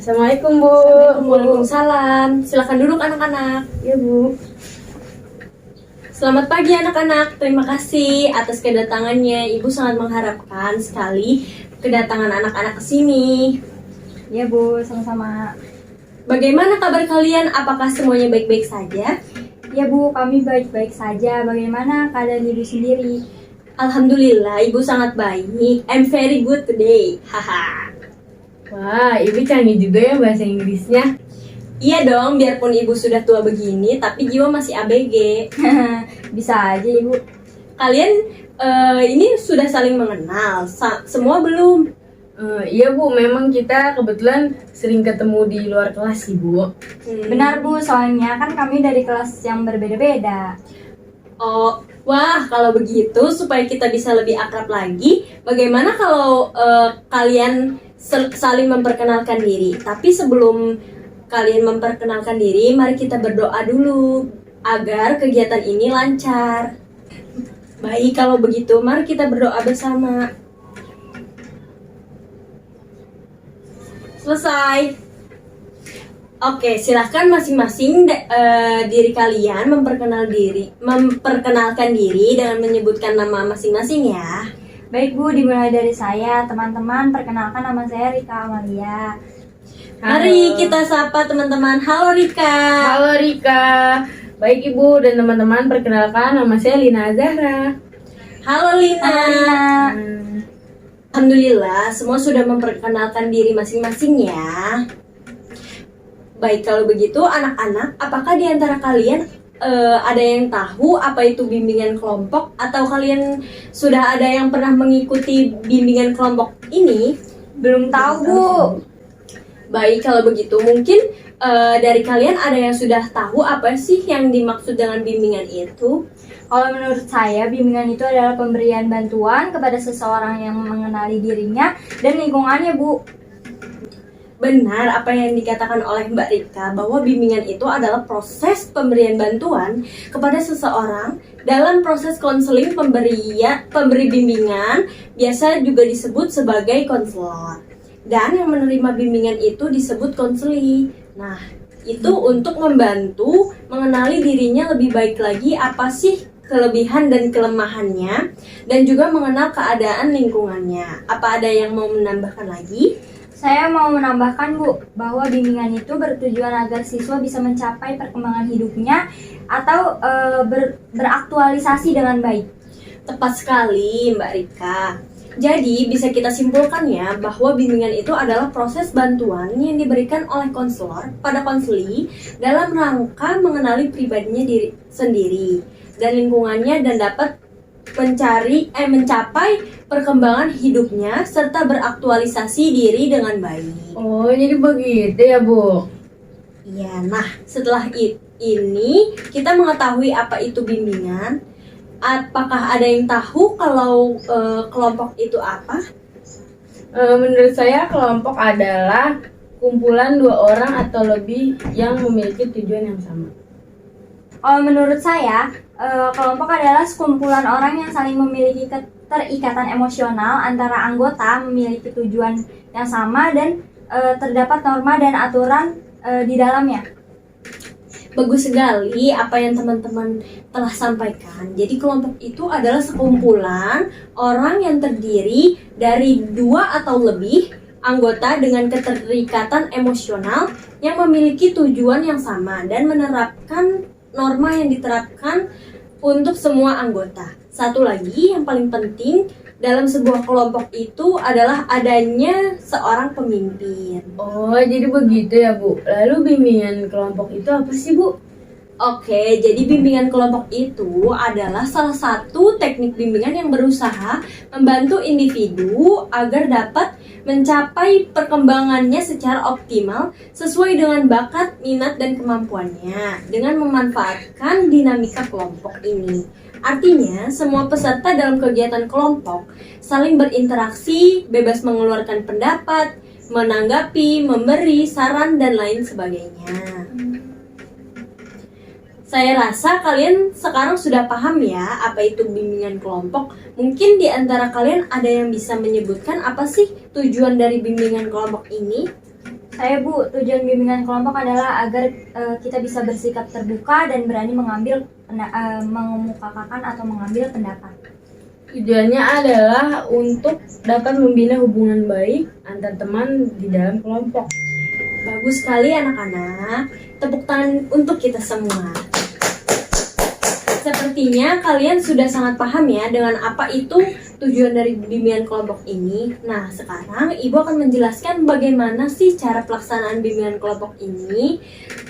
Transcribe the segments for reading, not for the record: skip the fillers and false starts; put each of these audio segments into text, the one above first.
Assalamualaikum Bu. Waalaikumsalam. Silakan duduk anak-anak. Ya Bu. Selamat pagi anak-anak. Terima kasih atas kedatangannya. Ibu sangat mengharapkan sekali kedatangan anak-anak ke sini. Ya Bu, sama-sama. Bagaimana kabar kalian? Apakah semuanya baik-baik saja? Ya Bu, kami baik-baik saja. Bagaimana keadaan Ibu sendiri? Alhamdulillah, Ibu sangat baik. I'm very good today. Haha. Wah, Ibu canggih juga ya bahasa Inggrisnya. Iya dong, biarpun Ibu sudah tua begini, tapi jiwa masih ABG. Bisa aja Ibu. Kalian ini sudah saling mengenal? Semua belum? Iya Bu, memang kita kebetulan sering ketemu di luar kelas sih Bu. Benar Bu, soalnya kan kami dari kelas yang berbeda-beda. Oh, wah, kalau begitu supaya kita bisa lebih akrab lagi, bagaimana kalau kalian saling memperkenalkan diri? Tapi sebelum kalian memperkenalkan diri, mari kita berdoa dulu agar kegiatan ini lancar. Baik, kalau begitu mari kita berdoa bersama. Selesai. Oke, silahkan masing-masing diri kalian memperkenalkan diri dengan menyebutkan nama masing-masing ya. Baik Bu, dimulai dari saya. Teman-teman, perkenalkan nama saya Rika Amalia. Mari kita sapa teman-teman. Halo Rika. Halo Rika. Baik Ibu dan teman-teman, perkenalkan nama saya Lina Zahra. Halo Lina. Halo Lina. Alhamdulillah, semua sudah memperkenalkan diri masing-masing ya. Baik, kalau begitu anak-anak, apakah di antara kalian ada yang tahu apa itu bimbingan kelompok? Atau kalian sudah ada yang pernah mengikuti bimbingan kelompok ini? Belum tahu Bu. Baik, kalau begitu mungkin dari kalian ada yang sudah tahu apa sih yang dimaksud dengan bimbingan itu? Kalau menurut saya, bimbingan itu adalah pemberian bantuan kepada seseorang yang mengenali dirinya dan lingkungannya Bu. Benar apa yang dikatakan oleh Mbak Rika, bahwa bimbingan itu adalah proses pemberian bantuan kepada seseorang dalam proses konseling pemberi bimbingan, biasa juga disebut sebagai konselor. Dan yang menerima bimbingan itu disebut konseli. Nah, itu untuk membantu mengenali dirinya lebih baik lagi, apa sih kelebihan dan kelemahannya, dan juga mengenal keadaan lingkungannya. Apa ada yang mau menambahkan lagi? Saya mau menambahkan Bu, bahwa bimbingan itu bertujuan agar siswa bisa mencapai perkembangan hidupnya atau beraktualisasi dengan baik. Tepat sekali Mbak Rika. Jadi bisa kita simpulkan ya bahwa bimbingan itu adalah proses bantuan yang diberikan oleh konselor pada konseli dalam rangka mengenali pribadinya diri sendiri dan lingkungannya dan dapat mencapai perkembangan hidupnya serta beraktualisasi diri dengan baik. Oh, jadi begitu ya Bu? Iya, nah setelah ini kita mengetahui apa itu bimbingan. Apakah ada yang tahu kalau kelompok itu apa? Menurut saya kelompok adalah kumpulan 2 orang atau lebih yang memiliki tujuan yang sama. Kalau menurut saya, kelompok adalah sekumpulan orang yang saling memiliki keterikatan emosional antara anggota, memiliki tujuan yang sama dan terdapat norma dan aturan di dalamnya. Bagus sekali apa yang teman-teman telah sampaikan. Jadi kelompok itu adalah sekumpulan orang yang terdiri dari 2 atau lebih anggota dengan keterikatan emosional yang memiliki tujuan yang sama dan menerapkan norma yang diterapkan untuk semua anggota. Satu lagi yang paling penting dalam sebuah kelompok itu adalah adanya seorang pemimpin. Oh, jadi begitu ya Bu. Lalu bimbingan kelompok itu apa sih Bu? Oke, jadi bimbingan kelompok itu adalah salah satu teknik bimbingan yang berusaha membantu individu agar dapat mencapai perkembangannya secara optimal sesuai dengan bakat, minat, dan kemampuannya dengan memanfaatkan dinamika kelompok ini. Artinya, semua peserta dalam kegiatan kelompok saling berinteraksi, bebas mengeluarkan pendapat, menanggapi, memberi saran, dan lain sebagainya. Saya rasa kalian sekarang sudah paham ya apa itu bimbingan kelompok. Mungkin di antara kalian ada yang bisa menyebutkan apa sih tujuan dari bimbingan kelompok ini? Saya Bu, tujuan bimbingan kelompok adalah agar kita bisa bersikap terbuka dan berani mengemukakan atau mengambil pendapat. Tujuannya adalah untuk dapat membina hubungan baik antar teman di dalam kelompok. Bagus sekali anak-anak. Tepuk tangan untuk kita semua. Sepertinya kalian sudah sangat paham ya dengan apa itu tujuan dari bimbingan kelompok ini. Nah, sekarang Ibu akan menjelaskan bagaimana sih cara pelaksanaan bimbingan kelompok ini.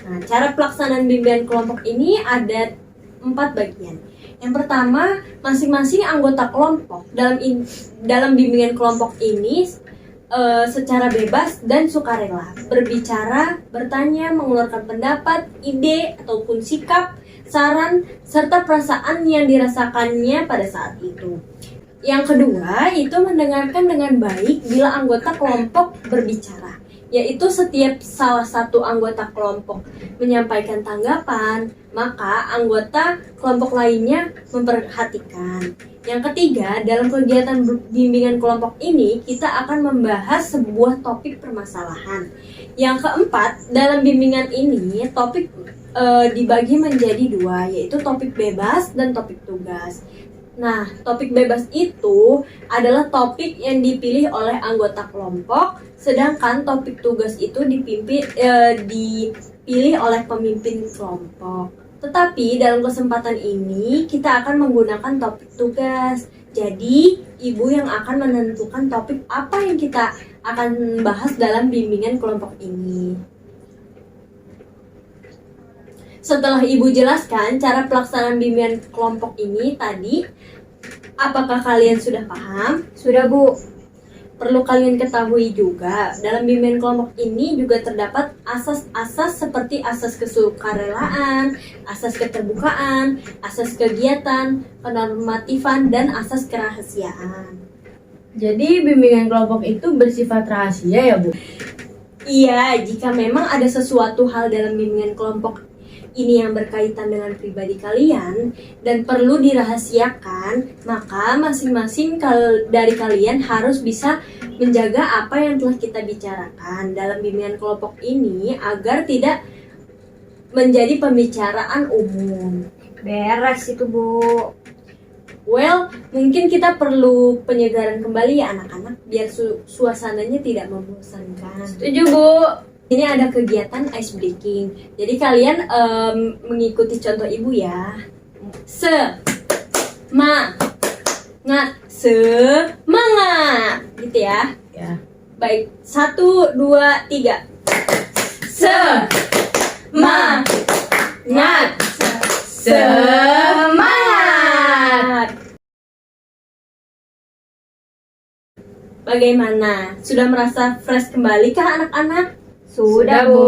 Nah, cara pelaksanaan bimbingan kelompok ini ada 4 bagian. Yang pertama, masing-masing anggota kelompok dalam bimbingan kelompok ini secara bebas dan sukarela berbicara, bertanya, mengeluarkan pendapat, ide ataupun sikap, saran, serta perasaan yang dirasakannya pada saat itu. Yang kedua, itu mendengarkan dengan baik bila anggota kelompok berbicara, yaitu setiap salah satu anggota kelompok menyampaikan tanggapan, maka anggota kelompok lainnya memperhatikan. Yang ketiga, dalam kegiatan bimbingan kelompok ini, kita akan membahas sebuah topik permasalahan. Yang keempat, dalam bimbingan ini, topik dibagi menjadi 2, yaitu topik bebas dan topik tugas. Nah, topik bebas itu adalah topik yang dipilih oleh anggota kelompok, sedangkan topik tugas itu dipilih oleh pemimpin kelompok. Tetapi dalam kesempatan ini kita akan menggunakan topik tugas. Jadi, Ibu yang akan menentukan topik apa yang kita akan bahas dalam bimbingan kelompok ini. Setelah Ibu jelaskan cara pelaksanaan bimbingan kelompok ini tadi, apakah kalian sudah paham? Sudah Bu. Perlu kalian ketahui juga, dalam bimbingan kelompok ini juga terdapat asas-asas seperti asas kesukarelaan, asas keterbukaan, asas kegiatan, kenormatifan, dan asas kerahasiaan. Jadi bimbingan kelompok itu bersifat rahasia ya Bu? Iya, jika memang ada sesuatu hal dalam bimbingan kelompok ini yang berkaitan dengan pribadi kalian dan perlu dirahasiakan, maka masing-masing dari kalian harus bisa menjaga apa yang telah kita bicarakan dalam bimbingan kelompok ini agar tidak menjadi pembicaraan umum. Beres itu Bu. Well, mungkin kita perlu penyegaran kembali ya anak-anak biar suasananya tidak membosankan. Setuju Bu. Ini ada kegiatan ice breaking. Jadi kalian mengikuti contoh Ibu ya. Semangat, gitu ya. Ya. Baik, 1, 2, 3. Semangat. Semangat. Bagaimana? Sudah merasa fresh kembali kah anak-anak? Sudah Bu.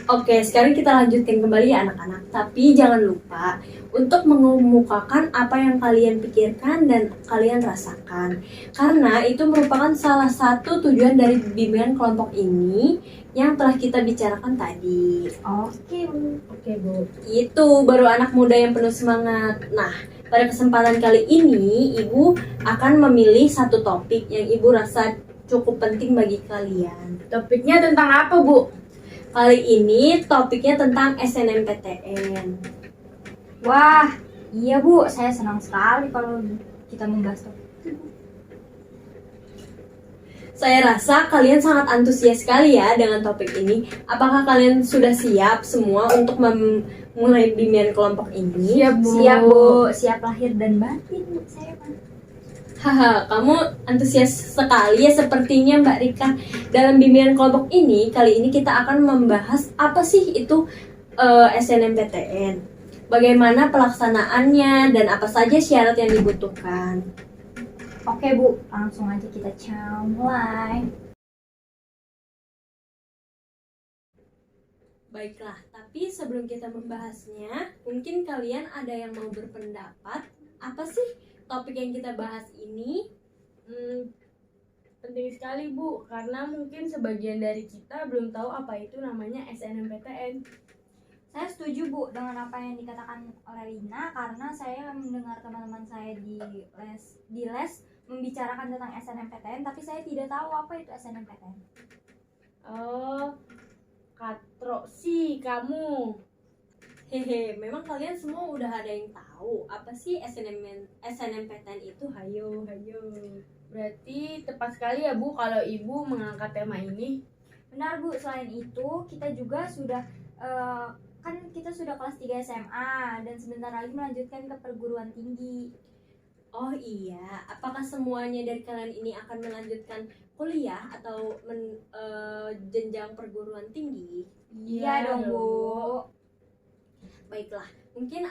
Oke, sekarang kita lanjutkan kembali ya anak-anak. Tapi jangan lupa untuk mengemukakan apa yang kalian pikirkan dan kalian rasakan. Karena itu merupakan salah satu tujuan dari bimbingan kelompok ini yang telah kita bicarakan tadi. Oke Bu. Oke Bu. Itu baru anak muda yang penuh semangat. Nah, pada kesempatan kali ini Ibu akan memilih satu topik yang Ibu rasa cukup penting bagi kalian. Topiknya tentang apa Bu? Kali ini topiknya tentang SNMPTN. Wah, iya Bu, saya senang sekali kalau kita membahas topik itu. Saya rasa kalian sangat antusias sekali ya dengan topik ini. Apakah kalian sudah siap semua untuk memulai bimbingan kelompok ini? Siap Bu. Siap Bu, siap lahir dan batin Bu saya Pak. Haha, kamu antusias sekali ya sepertinya Mbak Rika. Dalam bimbingan kelompok ini, kali ini kita akan membahas apa sih itu SNMPTN. Bagaimana pelaksanaannya dan apa saja syarat yang dibutuhkan. Oke Bu, langsung aja kita mulai. Baiklah, tapi sebelum kita membahasnya, mungkin kalian ada yang mau berpendapat apa sih topik yang kita bahas ini? Penting sekali Bu, karena mungkin sebagian dari kita belum tahu apa itu namanya SNMPTN. Saya setuju Bu dengan apa yang dikatakan oleh Lina karena saya mendengar teman-teman saya di les membicarakan tentang SNMPTN tapi saya tidak tahu apa itu SNMPTN. Oh, katro sih kamu. Hehe, memang kalian semua udah ada yang tahu apa sih SNMPTN itu? Hayo, hayo. Berarti tepat sekali ya Bu kalau Ibu mengangkat tema ini. Benar Bu, selain itu kita juga sudah kan kita sudah kelas 3 SMA dan sebentar lagi melanjutkan ke perguruan tinggi. Oh iya, apakah semuanya dari kalian ini akan melanjutkan kuliah atau jenjang perguruan tinggi? Iya dong Bu. Baiklah, mungkin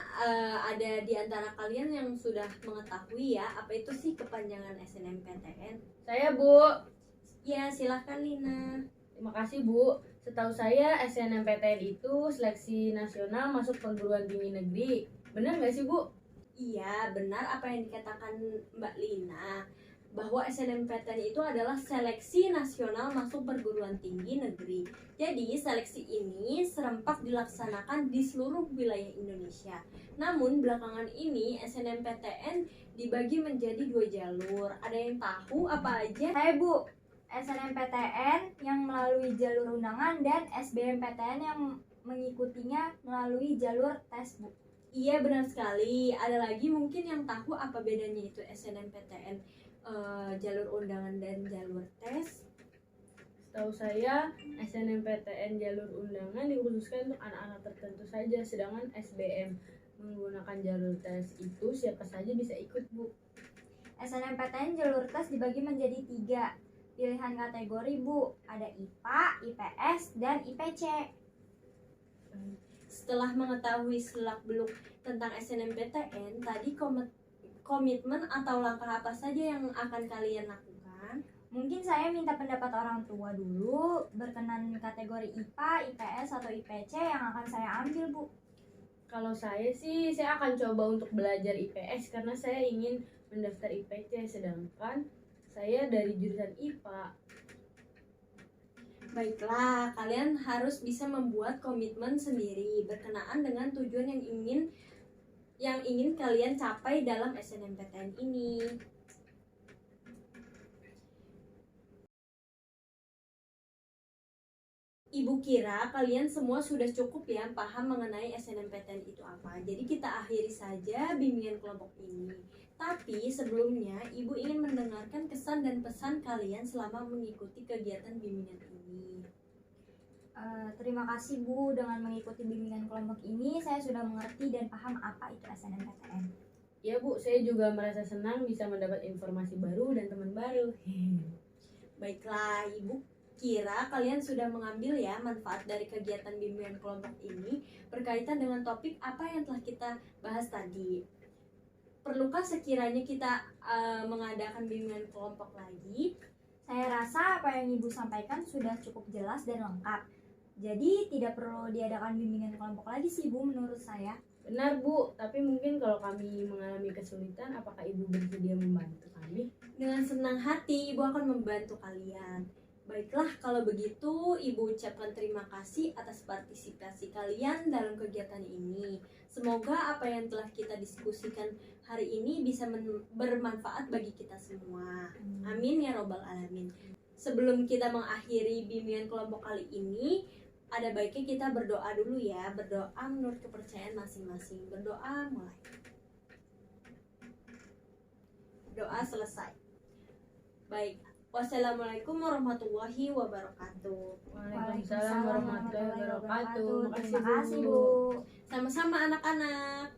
ada di antara kalian yang sudah mengetahui ya apa itu sih kepanjangan SNMPTN. Saya Bu. Ya, silahkan Lina. Terima kasih Bu. Setahu saya SNMPTN itu seleksi nasional masuk perguruan tinggi negeri. Benar nggak sih Bu? Iya, benar apa yang dikatakan Mbak Lina, bahwa SNMPTN itu adalah seleksi nasional masuk perguruan tinggi negeri. Jadi, seleksi ini serempak dilaksanakan di seluruh wilayah Indonesia. Namun, belakangan ini SNMPTN dibagi menjadi 2 jalur. Ada yang tahu apa aja? Saya Bu, SNMPTN yang melalui jalur undangan dan SBMPTN yang mengikutinya melalui jalur tes Bu. Iya, benar sekali. Ada lagi mungkin yang tahu apa bedanya itu SNMPTN jalur undangan dan jalur tes? Setahu saya SNMPTN jalur undangan dikhususkan untuk anak-anak tertentu saja, sedangkan SBM menggunakan jalur tes itu siapa saja bisa ikut Bu. SNMPTN jalur tes dibagi menjadi 3 pilihan kategori Bu. Ada IPA, IPS, dan IPC. Setelah mengetahui selak-beluk tentang SNMPTN, tadi komitmen atau langkah apa saja yang akan kalian lakukan? Mungkin saya minta pendapat orang tua dulu berkenan kategori IPA, IPS, atau IPC yang akan saya ambil Bu. Kalau saya sih, saya akan coba untuk belajar IPS karena saya ingin mendaftar IPC, sedangkan saya dari jurusan IPA. Baiklah, kalian harus bisa membuat komitmen sendiri berkenaan dengan tujuan yang ingin kalian capai dalam SNMPTN ini. Ibu kira kalian semua sudah cukup ya paham mengenai SNMPTN itu apa. Jadi kita akhiri saja bimbingan kelompok ini. Tapi sebelumnya Ibu ingin mendengarkan kesan dan pesan kalian selama mengikuti kegiatan bimbingan ini. Terima kasih Bu, dengan mengikuti bimbingan kelompok ini saya sudah mengerti dan paham apa itu SNMPTN. Ya Bu, saya juga merasa senang bisa mendapat informasi baru dan teman baru. Baiklah, Ibu kira kalian sudah mengambil ya manfaat dari kegiatan bimbingan kelompok ini berkaitan dengan topik apa yang telah kita bahas tadi. Perlukah sekiranya kita mengadakan bimbingan kelompok lagi? Saya rasa apa yang Ibu sampaikan sudah cukup jelas dan lengkap. Jadi tidak perlu diadakan bimbingan kelompok lagi sih Bu menurut saya. Benar Bu, tapi mungkin kalau kami mengalami kesulitan, apakah Ibu bersedia membantu kami? Dengan senang hati Ibu akan membantu kalian. Baiklah, kalau begitu Ibu ucapkan terima kasih atas partisipasi kalian dalam kegiatan ini. Semoga apa yang telah kita diskusikan hari ini bisa bermanfaat bagi kita semua. Amin ya robbal alamin. Sebelum kita mengakhiri bimbingan kelompok kali ini, ada baiknya kita berdoa dulu ya. Berdoa menurut kepercayaan masing-masing. Berdoa mulai. Doa selesai. Baik. Wassalamualaikum warahmatullahi wabarakatuh. Waalaikumsalam warahmatullahi wabarakatuh. Terima kasih Bu. Sama-sama anak-anak.